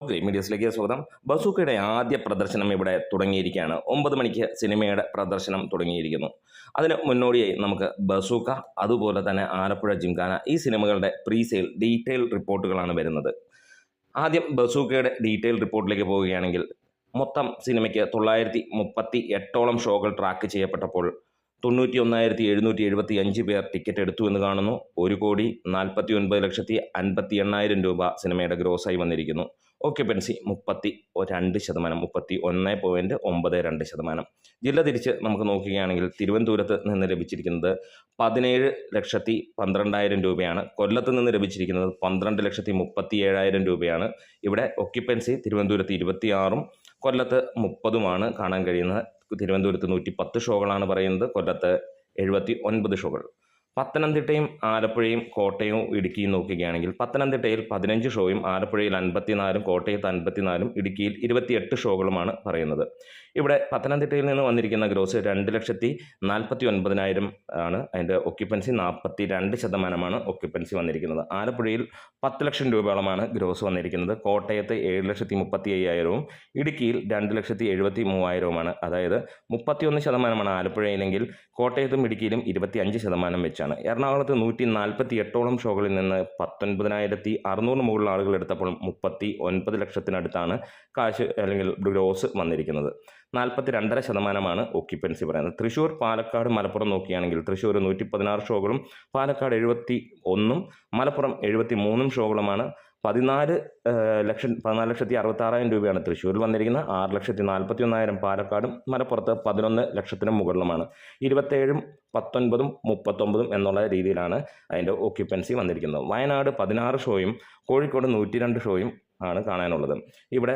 മീഡിയസിലേക്ക് സ്വാഗതം. ബസൂക്കയുടെ ആദ്യ പ്രദർശനം ഇവിടെ തുടങ്ങിയിരിക്കുകയാണ്. 9 മണിക്ക് സിനിമയുടെ പ്രദർശനം തുടങ്ങിയിരിക്കുന്നു. അതിന് മുന്നോടിയായി നമുക്ക് ബസൂക്ക, അതുപോലെ തന്നെ ആലപ്പുഴ ജിംഖാന, ഈ സിനിമകളുടെ പ്രീ സെയിൽ ഡീറ്റെയിൽ റിപ്പോർട്ടുകളാണ് വരുന്നത്. ആദ്യം ബസൂക്കയുടെ ഡീറ്റെയിൽ റിപ്പോർട്ടിലേക്ക് പോവുകയാണെങ്കിൽ, മൊത്തം സിനിമയ്ക്ക് 938ഓളം ഷോകൾ ട്രാക്ക് ചെയ്യപ്പെട്ടപ്പോൾ 91,775 പേർ ടിക്കറ്റ് എടുത്tu എന്ന് കാണുന്നു. 1,49,50,80,000 രൂപ സിനിമയുടെ ഗ്രോസായി വന്നിരിക്കുന്നു. ഓക്യുപ്പൻസി 32%, 31.92%. ജില്ല തിരിച്ച് നമുക്ക് നോക്കുകയാണെങ്കിൽ തിരുവനന്തപുരത്ത് നിന്ന് ലഭിച്ചിരിക്കുന്നത് 17,12,000 രൂപയാണ്. കൊല്ലത്ത് നിന്ന് ലഭിച്ചിരിക്കുന്നത് 12,37,000 രൂപയാണ്. ഇവിടെ ഓക്യുപ്പൻസി തിരുവനന്തപുരത്ത് 26ഉം കൊല്ലത്ത് 30ഉമാണ് കാണാൻ കഴിയുന്നത്. തിരുവനന്തപുരത്ത് 110 ഷോകളാണ് പറയുന്നത്, കൊല്ലത്ത് 79 ഷോകൾ. പത്തനംതിട്ടയും ആലപ്പുഴയും കോട്ടയവും ഇടുക്കിയും നോക്കുകയാണെങ്കിൽ പത്തനംതിട്ടയിൽ 15 ഷോയും ആലപ്പുഴയിൽ 54ഉം കോട്ടയത്ത് 54ഉം ഇടുക്കിയിൽ 28 ഷോകളുമാണ് പറയുന്നത്. ഇവിടെ പത്തനംതിട്ടയിൽ നിന്ന് വന്നിരിക്കുന്ന ഗ്രോസ് 2,49,000 ആണ്. അതിൻ്റെ ഒക്യുപ്പൻസി 42% ഒക്യുപ്പൻസി വന്നിരിക്കുന്നത്. ആലപ്പുഴയിൽ 10 ലക്ഷം രൂപയോളമാണ് ഗ്രോസ് വന്നിരിക്കുന്നത്. കോട്ടയത്ത് 7,35,000ഉം ഇടുക്കിയിൽ 2,73,000ഉമാണ്. അതായത് 31% ആലപ്പുഴയിലെങ്കിൽ കോട്ടയത്തും ഇടുക്കിയിലും 25% വെച്ചാണ്. എറണാകുളത്ത് 148ഓളം ഷോകളിൽ നിന്ന് 19,600 മുകളിൽ ആളുകൾ എടുത്തപ്പോൾ 39 ലക്ഷത്തിനടുത്താണ് കാശ് അല്ലെങ്കിൽ ഗ്രോസ് വന്നിരിക്കുന്നത്. 42.5% ഒക്യുപ്പൻസി പറയുന്നത്. തൃശ്ശൂർ, പാലക്കാട്, മലപ്പുറം നോക്കുകയാണെങ്കിൽ തൃശ്ശൂർ 116 ഷോകളും പാലക്കാട് 71ഉം മലപ്പുറം 73 ഷോകളുമാണ്. 14,66,000 രൂപയാണ് തൃശ്ശൂരിൽ വന്നിരിക്കുന്നത്. 6,41,000 പാലക്കാടും മലപ്പുറത്ത് 11 ലക്ഷത്തിന് മുകളിലുമാണ്. 27ഉം 19ഉം 39ഉം എന്നുള്ള രീതിയിലാണ് അതിൻ്റെ ഒക്യുപ്പൻസി വന്നിരിക്കുന്നത്. വയനാട് 16 ഷോയും കോഴിക്കോട് 102 ഷോയും ആണ് കാണാനുള്ളത്. ഇവിടെ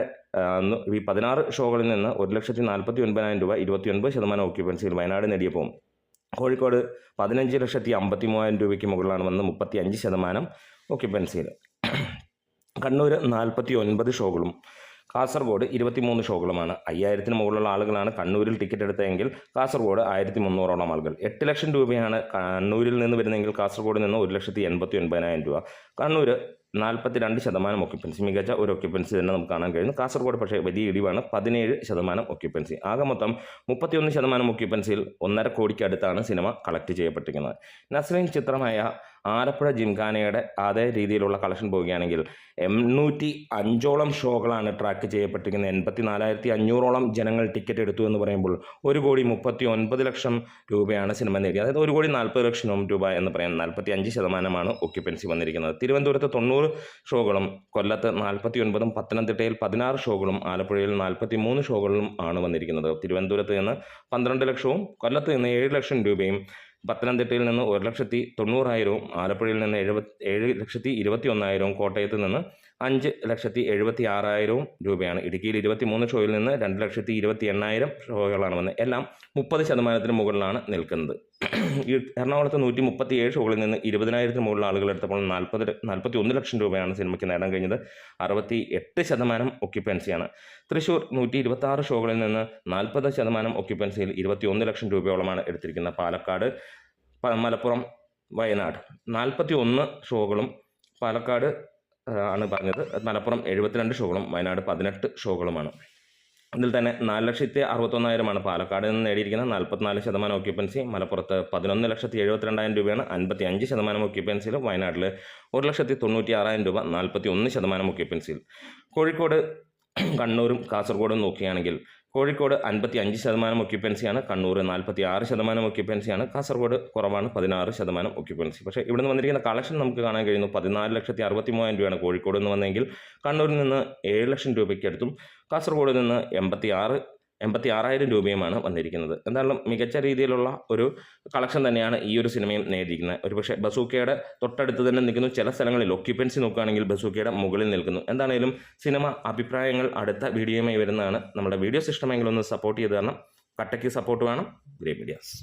ഈ 16 ഷോകളിൽ നിന്ന് 1,49,000 രൂപ 29% ഒക്യുപ്പൻസിയിൽ വയനാട് നേടിയപ്പോൾ കോഴിക്കോട് 15,53,000 രൂപയ്ക്ക് മുകളിലാണ് വന്ന് 35% ഒക്യുപ്പൻസിയിൽ. കണ്ണൂർ 49 ഷോകളും കാസർഗോഡ് 23 ഷോകളുമാണ്. 5,000-ന് മുകളിലുള്ള ആളുകളാണ് കണ്ണൂരിൽ ടിക്കറ്റ് എടുത്തതെങ്കിൽ കാസർഗോഡ് 1,300ഓളം ആളുകൾ. 8 ലക്ഷം രൂപയാണ് കണ്ണൂരിൽ നിന്ന് വരുന്നതെങ്കിൽ കാസർഗോഡ് നിന്ന് 1,89,000 രൂപ. കണ്ണൂർ 42% ഒക്യുപ്പൻസി, മികച്ച ഒരു ഒക്യുപ്പൻസി തന്നെ നമുക്ക് കാണാൻ കഴിയുന്നു. കാസർഗോഡ് പക്ഷേ വലിയ ഇടിവാണ്, 17% ഒക്യുപ്പൻസി. ആകെ മൊത്തം 31% ഒക്യുപ്പൻസിയിൽ 1.5 കോടിക്ക് അടുത്താണ് സിനിമ കളക്ട് ചെയ്യപ്പെട്ടിരിക്കുന്നത്. നസ്രീൻ ചിത്രമായ ആലപ്പുഴ ജിംഖാനയുടെ അതേ രീതിയിലുള്ള കളക്ഷൻ പോവുകയാണെങ്കിൽ 805ഓളം ഷോകളാണ് ട്രാക്ക് ചെയ്യപ്പെട്ടിരിക്കുന്നത്. 84,500ഓളം ജനങ്ങൾ ടിക്കറ്റ് എടുത്തു എന്ന് പറയുമ്പോൾ 1,39,00,000 രൂപയാണ് സിനിമ നേടിയത്. അതായത് 1,40,00,000 രൂപ എന്ന് പറയുന്നത് 45% ഒക്യുപ്പൻസി വന്നിരിക്കുന്നത്. തിരുവനന്തപുരത്ത് 90 ഷോകളും കൊല്ലത്ത് 49ഉം പത്തനംതിട്ടയിൽ 16 ഷോകളും ആലപ്പുഴയിൽ 43 ഷോകളും ആണ് വന്നിരിക്കുന്നത്. തിരുവനന്തപുരത്ത് നിന്ന് 12 ലക്ഷവും കൊല്ലത്ത് നിന്ന് 7 ലക്ഷം രൂപയും പത്തനംതിട്ടയിൽ നിന്ന് 1,90,000ഉം ആലപ്പുഴയിൽ നിന്ന് 7,21,000ഉം കോട്ടയത്ത് നിന്ന് 5,76,000 രൂപയാണ്. ഇടുക്കിയിൽ 23 ഷോയിൽ നിന്ന് 2,28,000 ഷോകളാണ് വന്നത്. എല്ലാം 30% മുകളിലാണ് നിൽക്കുന്നത്. എറണാകുളത്ത് 137 ഷോകളിൽ നിന്ന് 20,000-ന് മുകളിൽ ആളുകൾ എടുത്തപ്പോൾ 41 ലക്ഷം രൂപയാണ് സിനിമയ്ക്ക് നേടാൻ കഴിഞ്ഞത്. 68% ഒക്യുപ്പൻസിയാണ്. തൃശ്ശൂർ 126 ഷോകളിൽ നിന്ന് 40% ഒക്യുപ്പൻസിയിൽ 21 ലക്ഷം രൂപയോളമാണ് എടുത്തിരിക്കുന്നത്. പാലക്കാട്, മലപ്പുറം, വയനാട് 41 ഷോകളും പാലക്കാട് ആണ് പറഞ്ഞത്. മലപ്പുറം 72 ഷോകളും വയനാട് 18 ഷോകളുമാണ്. അതിൽ തന്നെ 4,61,000 പാലക്കാട് നിന്ന് നേടിയിരിക്കുന്നത്. 44% ഒക്യുപ്പൻസി. മലപ്പുറത്ത് 11,72,000 രൂപയാണ്, 55% ഒക്യുപ്പൻസിയിൽ. വയനാട്ടിൽ 1,96,000 രൂപ, 41% ഒക്യുപ്പൻസിയിൽ. കോഴിക്കോട്, കണ്ണൂരും കാസർഗോഡും നോക്കുകയാണെങ്കിൽ കോഴിക്കോട് 55% ഒക്യുപ്പൻസിയാണ്, കണ്ണൂർ 46% ഒക്യുപ്പൻസിയാണ്, കാസർഗോഡ് കുറവാണ്, 16% ഒക്യുപ്പൻസി. പക്ഷേ ഇവിടുന്ന് വന്നിരിക്കുന്ന കളക്ഷൻ നമുക്ക് കാണാൻ കഴിയുന്നു. 14,63,000 രൂപയാണ് കോഴിക്കോട് നിന്ന് വന്നെങ്കിൽ കണ്ണൂരിൽ നിന്ന് 7 ലക്ഷം രൂപയ്ക്ക് അടുത്തും കാസർഗോഡ് നിന്ന് 86,000 രൂപയുമാണ് വന്നിരിക്കുന്നത്. എന്തായാലും മികച്ച രീതിയിലുള്ള ഒരു കളക്ഷൻ തന്നെയാണ് ഈ ഒരു സിനിമയും നേടിയിരിക്കുന്നത്. ഒരുപക്ഷെ ബസൂക്കയുടെ തൊട്ടടുത്ത് തന്നെ നിൽക്കുന്നു. ചില സ്ഥലങ്ങളിൽ ഒക്യുപ്പൻസി നോക്കുകയാണെങ്കിൽ ബസൂക്കയുടെ മുകളിൽ നിൽക്കുന്നു. എന്താണെങ്കിലും സിനിമ അഭിപ്രായങ്ങൾ അടുത്ത വീഡിയോയുമായി വരുന്നതാണ്. നമ്മുടെ വീഡിയോസ് ഇഷ്ടമെങ്കിൽ ഒന്ന് സപ്പോർട്ട് ചെയ്ത് തരണം. കട്ടയ്ക്ക് സപ്പോർട്ട് വേണം. Grey medias.